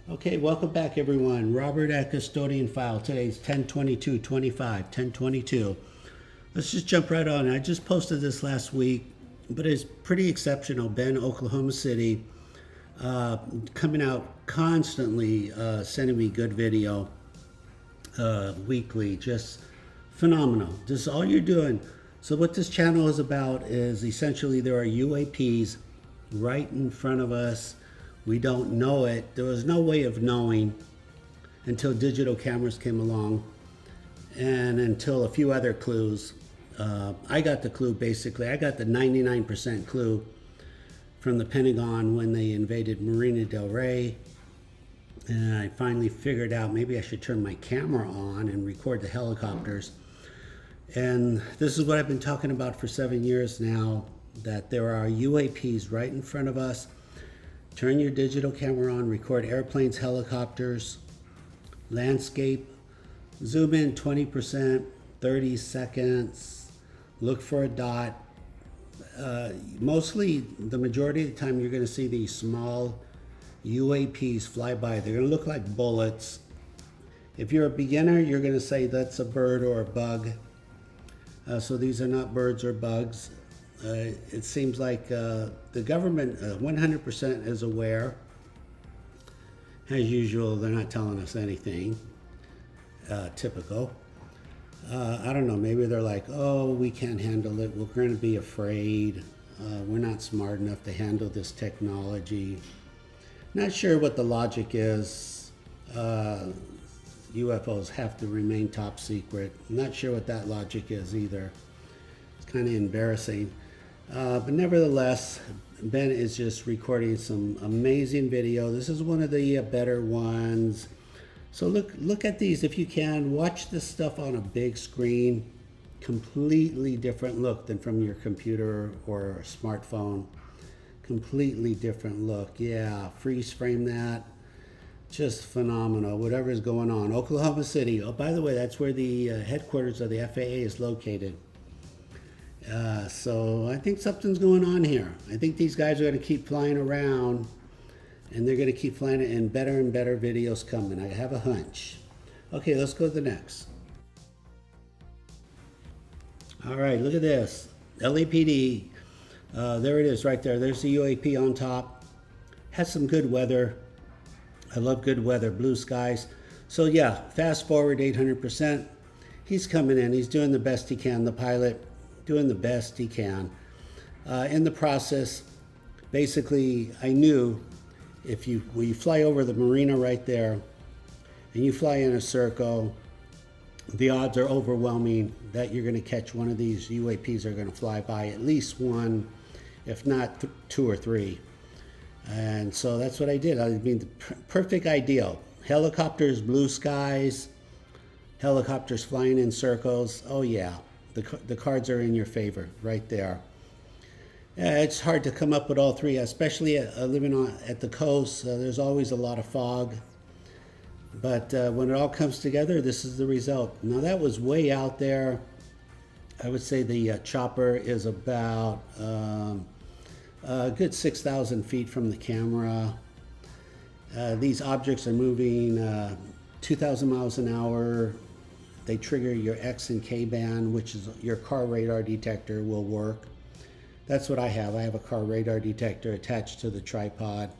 Okay, welcome back everyone. Robert at Custodian File. Today's 10/22/25, 10/22. Let's just jump right on. I just posted this last week, but it's pretty exceptional. Ben, Oklahoma City, coming out constantly, sending me good video weekly, just phenomenal. This is all you're doing. So what this channel is about is essentially there are UAPs right in front of us. We don't know it. There was no way of knowing until digital cameras came along and until a few other clues. I got the clue basically. I got the 99% clue from the Pentagon when they invaded Marina del Rey. And I finally figured out maybe I should turn my camera on and record the helicopters. And this is what I've been talking about for 7 years now, that there are UAPs right in front of us. Turn your digital camera on, record airplanes, helicopters, landscape, zoom in 20%, 30 seconds, look for a dot. Mostly, the majority of the time, you're going to see these small UAPs fly by. They're going to look like bullets. If you're a beginner, you're going to say that's a bird or a bug. So these are not birds or bugs. It seems like the government 100% is aware. As usual, they're not telling us anything. Typical. I don't know, maybe they're like, oh, we can't handle it. We're going to be afraid. We're not smart enough to handle this technology. Not sure what the logic is. UFOs have to remain top secret. Not sure what that logic is either. It's kind of embarrassing. But nevertheless, Ben is just recording some amazing video. This is one of the better ones. So look at these if you can. Watch this stuff on a big screen. Completely different look than from your computer or smartphone. Completely different look. Yeah, freeze frame that. Just phenomenal. Whatever's going on. Oklahoma City. Oh, by the way, that's where the headquarters of the FAA is located. So I think something's going on here. I think these guys are going to keep flying around, and they're going to keep flying it, and better videos coming. I have a hunch. Okay, let's go to the next. All right, look at this. LAPD. There it is right there. There's the UAP on top. Has some good weather. I love good weather, blue skies. So yeah, fast forward 800%. He's coming in. He's doing the best he can, the pilot. Doing the best he can. In the process, basically, I knew when you fly over the marina right there, and you fly in a circle, the odds are overwhelming that you're going to catch one of these UAPs are going to fly by, at least one, if not two or three. And so that's what I did. I mean, the perfect ideal. Helicopters, blue skies, helicopters flying in circles. Oh yeah. The cards are in your favor right there. Yeah, it's hard to come up with all three, especially living at the coast. There's always a lot of fog. But when it all comes together, this is the result. Now that was way out there. I would say the chopper is about a good 6,000 feet from the camera. These objects are moving 2,000 miles an hour. They trigger your X and K band, which is your car radar detector will work. That's what I have. I have a car radar detector attached to the tripod.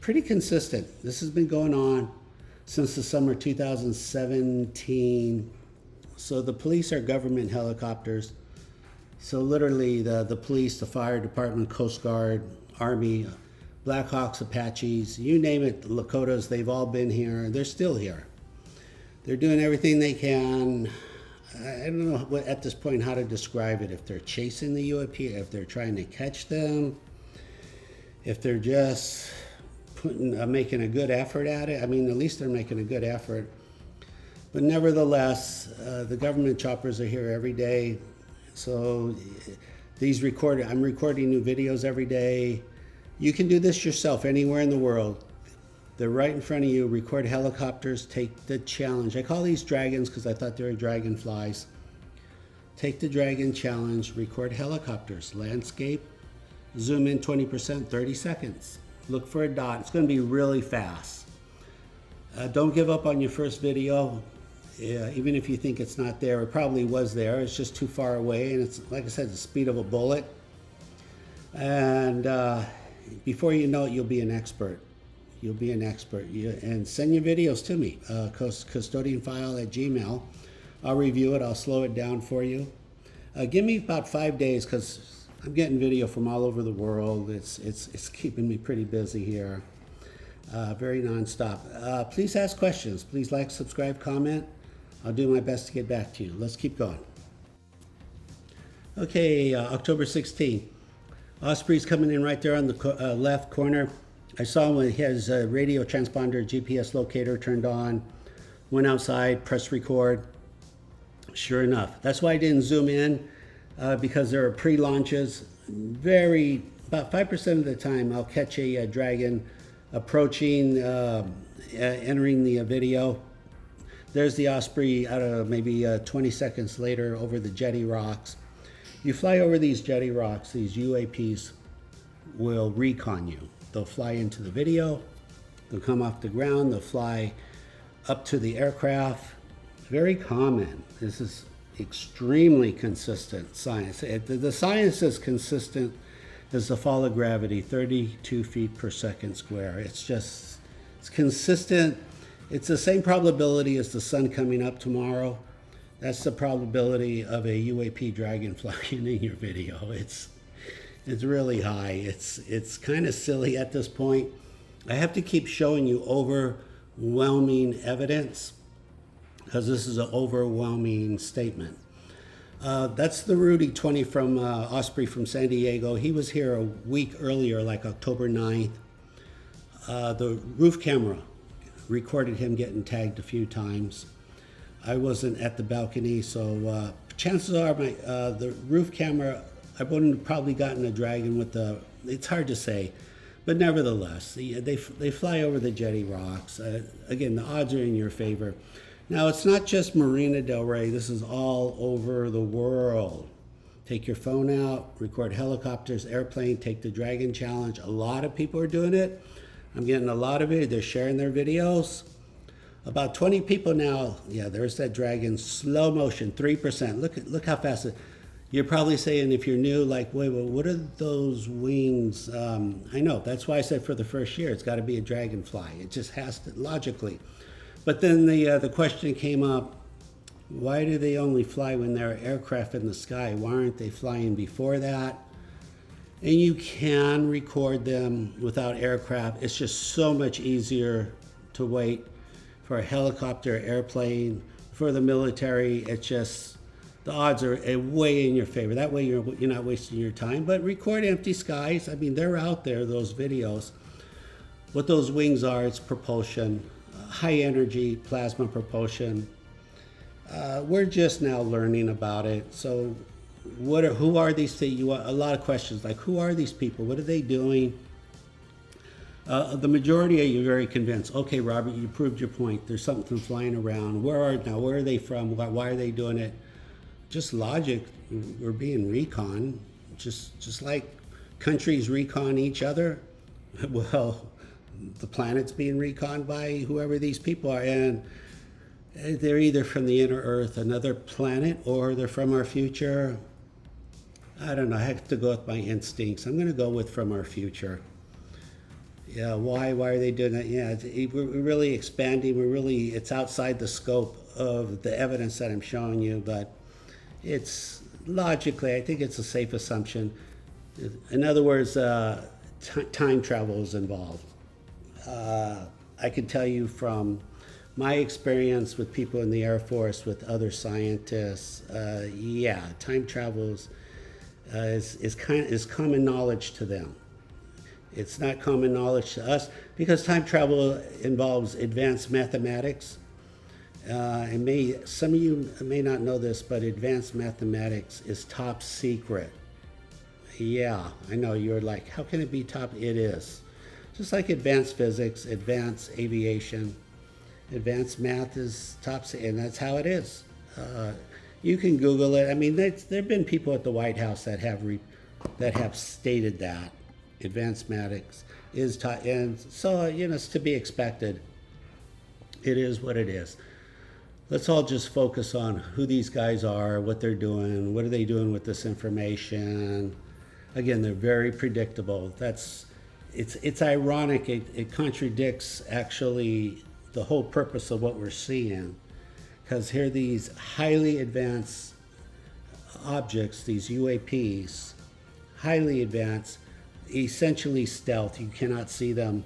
Pretty consistent. This has been going on since the summer 2017. So the police are government helicopters. So literally the police, the fire department, Coast Guard, Army, Blackhawks, Apaches, you name it, Lakotas, they've all been here. They're still here. They're doing everything they can. I don't know at this point how to describe it. If they're chasing the UAP, if they're trying to catch them, if they're just making a good effort at it. I mean, at least they're making a good effort. But nevertheless, the government choppers are here every day. So I'm recording new videos every day. You can do this yourself anywhere in the world. They're right in front of you. Record helicopters. Take the challenge. I call these dragons because I thought they were dragonflies. Take the dragon challenge. Record helicopters. Landscape. Zoom in 20%, 30 seconds. Look for a dot. It's going to be really fast. Don't give up on your first video. Even if you think it's not there, it probably was there. It's just too far away, and it's, like I said, the speed of a bullet. And before you know it, you'll be an expert. You'll be an expert. And send your videos to me, custodianfile@gmail. I'll review it. I'll slow it down for you. Give me about 5 days, because I'm getting video from all over the world. It's keeping me pretty busy here. Very nonstop. Please ask questions. Please like, subscribe, comment. I'll do my best to get back to you. Let's keep going. Okay, October 16th. Osprey's coming in right there on the left corner. I saw him with his radio transponder GPS locator turned on. Went outside, pressed record. Sure enough. That's why I didn't zoom in, because there are pre-launches. About 5% of the time, I'll catch a dragon approaching, entering the video. There's the Osprey, I don't know, maybe 20 seconds later over the jetty rocks. You fly over these jetty rocks, these UAPs will recon you. They'll fly into the video, they'll come off the ground, they'll fly up to the aircraft. Very common. This is extremely consistent science. The science is consistent as the fall of gravity, 32 feet per second square. It's consistent. It's the same probability as the sun coming up tomorrow. That's the probability of a UAP dragon flying in your video. It's really high. It's kind of silly at this point. I have to keep showing you overwhelming evidence, because this is an overwhelming statement. That's the Rudy 20 from Osprey from San Diego. He was here a week earlier, like October 9th. The roof camera recorded him getting tagged a few times. I wasn't at the balcony, so chances are the roof camera, I wouldn't have probably gotten a dragon with it's hard to say, but nevertheless, they fly over the jetty rocks. Again, the odds are in your favor. Now, it's not just Marina Del Rey. This is all over the world. Take your phone out, record helicopters, airplane, take the Dragon Challenge. A lot of people are doing it. I'm getting a lot of it. They're sharing their videos. About 20 people now. Yeah, there's that dragon. Slow motion, 3%. Look how fast it. You're probably saying, if you're new, like, wait, what are those wings? I know. That's why I said for the first year, it's got to be a dragonfly. It just has to, logically. But then the question came up, why do they only fly when there are aircraft in the sky? Why aren't they flying before that? And you can record them without aircraft. It's just so much easier to wait for a helicopter, airplane, for the military. It's just, the odds are way in your favor. That way you're not wasting your time. But record empty skies. I mean, they're out there, those videos. What those wings are, it's propulsion, high energy plasma propulsion. We're just now learning about it. So who are these things? A lot of questions like, who are these people? What are they doing? The majority of you are very convinced. Okay, Robert, you proved your point. There's something flying around. Where are they from? Why are they doing it? Just logic. We're being recon. Just like countries recon each other. Well, the planet's being reconned by whoever these people are, and they're either from the inner Earth, another planet, or they're from our future. I don't know. I have to go with my instincts. I'm going to go with from our future. Yeah, why are they doing that? Yeah, we're really expanding. It's outside the scope of the evidence that I'm showing you, but it's logically, I think it's a safe assumption. In other words, time travel is involved. I can tell you from my experience with people in the Air Force, with other scientists, yeah, time travel is common knowledge to them. It's not common knowledge to us because time travel involves advanced mathematics. Some of you may not know this, but advanced mathematics is top secret. Yeah, I know, you're like, how can it be top? It is. Just like advanced physics, advanced aviation, advanced math is top secret, and that's how it is. You can Google it. I mean, there have been people at the White House that have stated that advanced mathematics is top, and so it's to be expected. It is what it is. Let's all just focus on who these guys are, what they're doing, what are they doing with this information. Again, they're very predictable. It's ironic. It contradicts actually the whole purpose of what we're seeing, because here these highly advanced objects, these UAPs, highly advanced, essentially stealth. You cannot see them,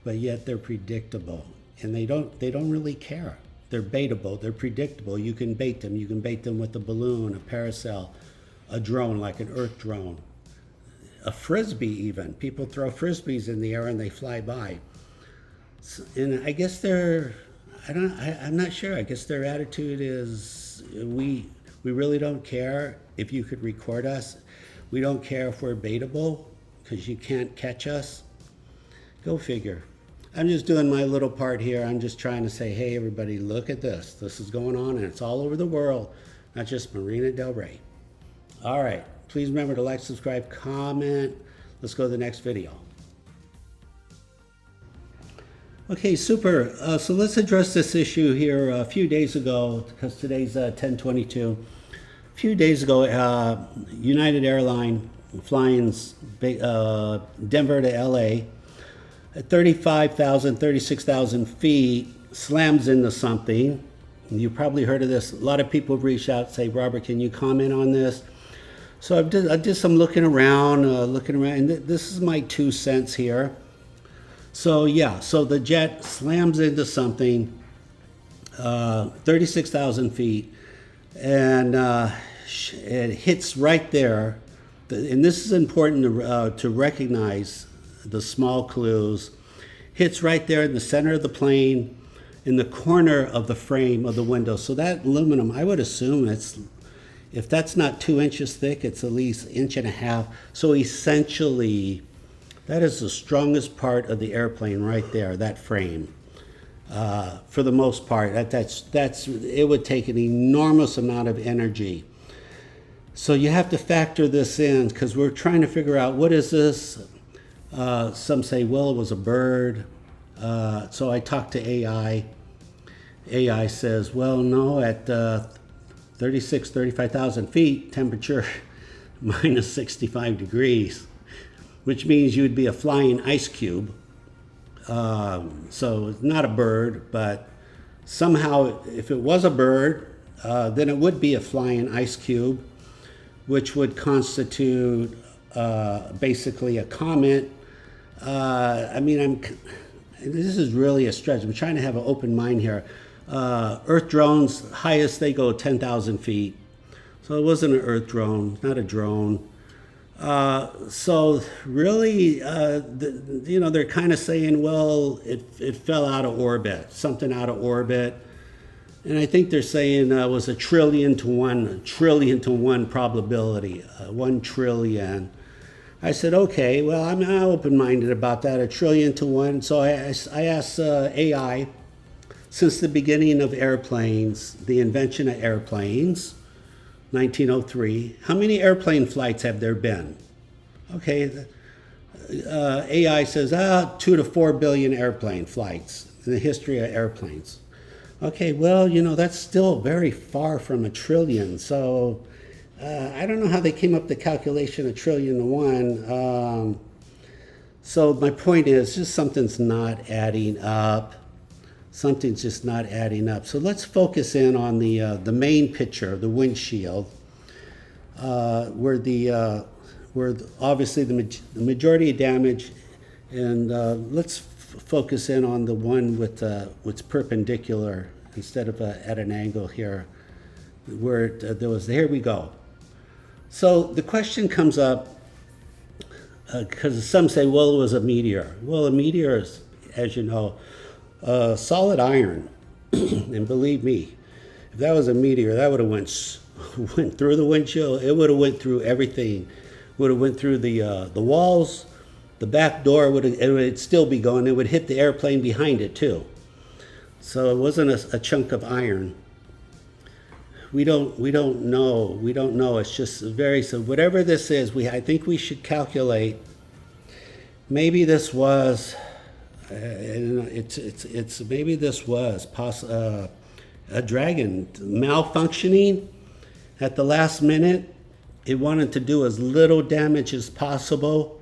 but yet they're predictable, and they don't really care. They're baitable. They're predictable. You can bait them. You can bait them with a balloon, a paracel, a drone like an Earth drone, a frisbee even. People throw frisbees in the air and they fly by. And I guess I'm not sure. I guess their attitude is we really don't care if you could record us. We don't care if we're baitable because you can't catch us. Go figure. I'm just doing my little part here. I'm just trying to say, hey, everybody, look at this. This is going on, and it's all over the world, not just Marina Del Rey. All right. Please remember to like, subscribe, comment. Let's go to the next video. Okay, super. So let's address this issue here. A few days ago, because today's 10/22. A few days ago, United Airlines flying Denver to LA at 36,000 feet, slams into something. You probably heard of this. A lot of people reach out and say, Robert, can you comment on this? So I did some looking around, and this is my 2 cents here. So yeah, so the jet slams into something, 36,000 feet, and it hits right there. And this is important to recognize the small clues. Hits right there in the center of the plane, in the corner of the frame of the window. So that aluminum, I would assume if that's not 2 inches thick, it's at least 1.5 inches. So essentially, that is the strongest part of the airplane right there, that frame. For the most part, it would take an enormous amount of energy. So you have to factor this in, because we're trying to figure out, what is this? Some say, well, it was a bird. So I talked to AI. AI says, well, no, at 35,000 feet, temperature minus 65 degrees, which means you would be a flying ice cube. So it's not a bird, but somehow if it was a bird, then it would be a flying ice cube, which would constitute basically a comet. This is really a stretch. I'm trying to have an open mind here. Earth drones, highest they go 10,000 feet. So it wasn't an Earth drone, not a drone. So really, they're kind of saying, well, it fell out of orbit, something out of orbit. And I think they're saying it was a trillion to one probability, 1 trillion. I said, okay, well, I'm open-minded about that, 1 trillion to 1. So I asked AI, since the beginning of airplanes, the invention of airplanes, 1903, how many airplane flights have there been? Okay, AI says, 2 to 4 billion airplane flights in the history of airplanes. Okay, well, that's still very far from 1 trillion. So I don't know how they came up with the calculation 1 trillion to 1. So my point is, just something's not adding up. Something's just not adding up. So let's focus in on the main picture, the windshield, where obviously the majority of damage, and let's focus in on the one with what's perpendicular instead of at an angle here, where here we go. So the question comes up, because some say, well, it was a meteor. Well, a meteor is, as you know, solid iron. And believe me, if that was a meteor, that would have went through the windshield. It would have went through everything. Would have went through the walls. The back door it would still be going. It would hit the airplane behind it too. So it wasn't a chunk of iron. We don't know. We don't know. It's just so whatever this is, I think we should calculate. Maybe this was, And it's maybe this was a dragon malfunctioning at the last minute. It wanted to do as little damage as possible,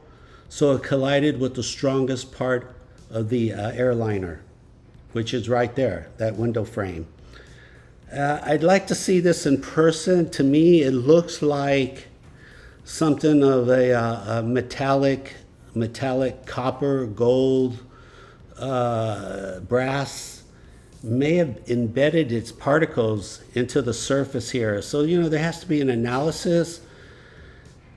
so it collided with the strongest part of the airliner, which is right there, that window frame. I'd like to see this in person. To me, it looks like something of a metallic copper, gold, brass may have embedded its particles into the surface here. So, there has to be an analysis.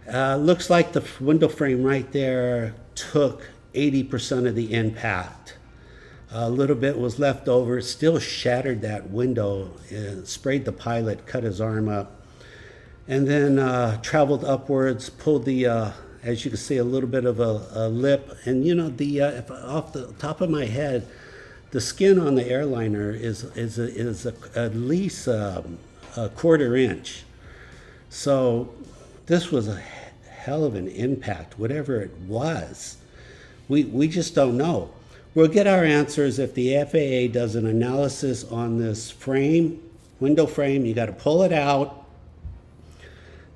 Looks like the window frame right there took 80% of the impact. A little bit was left over. It still shattered that window, sprayed the pilot, cut his arm up, and then traveled upwards, pulled the, as you can see, a little bit of a lip. And if off the top of my head, the skin on the airliner is at least a quarter inch. So this was a hell of an impact, whatever it was. We just don't know. We'll get our answers if the FAA does an analysis on this frame, window frame. You got to pull it out.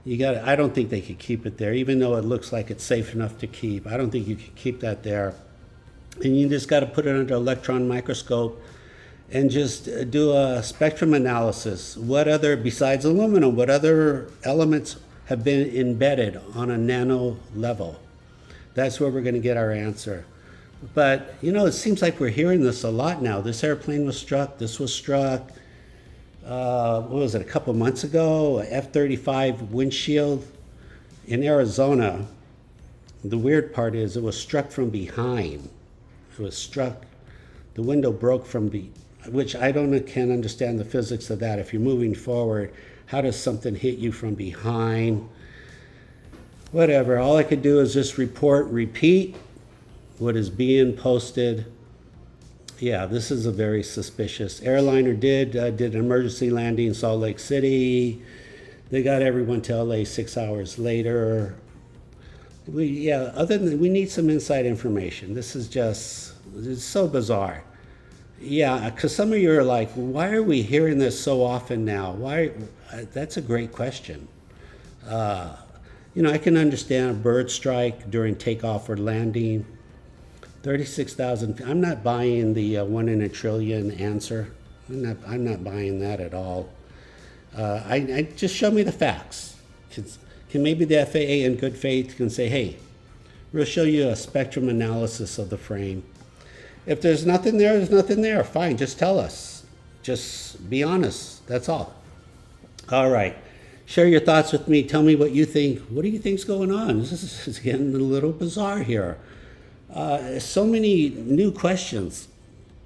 I don't think they could keep it there, even though it looks like it's safe enough to keep. I don't think you could keep that there. And you just got to put it under electron microscope and just do a spectrum analysis. What other, besides aluminum, what other elements have been embedded on a nano level? That's where we're going to get our answer. But, it seems like we're hearing this a lot now. This airplane was struck, this was struck. What was it, a couple months ago? A F-35 windshield in Arizona. The weird part is it was struck from behind. It was struck, the window broke from which I can't understand the physics of that. If you're moving forward, how does something hit you from behind? Whatever, all I could do is just repeat what is being posted. Yeah, this is a very suspicious. Airliner did an emergency landing in Salt Lake City. They got everyone to LA 6 hours later. Other than we need some inside information. This is it's so bizarre. Yeah, because some of you are like, why are we hearing this so often now? Why? That's a great question. I can understand a bird strike during takeoff or landing. 36,000. I'm not buying the 1 in a trillion answer. I'm not buying that at all. I just show me the facts. Can maybe the FAA in good faith can say, hey, we'll show you a spectrum analysis of the frame. If there's nothing there, there's nothing there. Fine, just tell us. Just be honest. That's all. All right. Share your thoughts with me. Tell me what you think. What do you think's going on? This is getting a little bizarre here. So many new questions.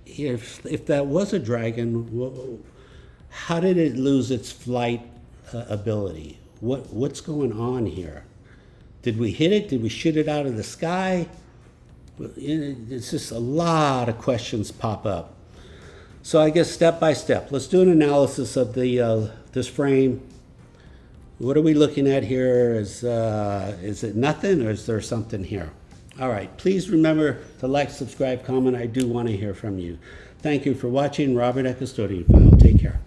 If that was a dragon, how did it lose its flight ability? What's going on here? Did we hit it? Did we shoot it out of the sky? It's just a lot of questions pop up. So I guess step by step, let's do an analysis of this frame. What are we looking at here? Is it nothing, or is there something here? All right, please remember to like, subscribe, comment. I do want to hear from you. Thank you for watching. Robert at Custodian File. Take care.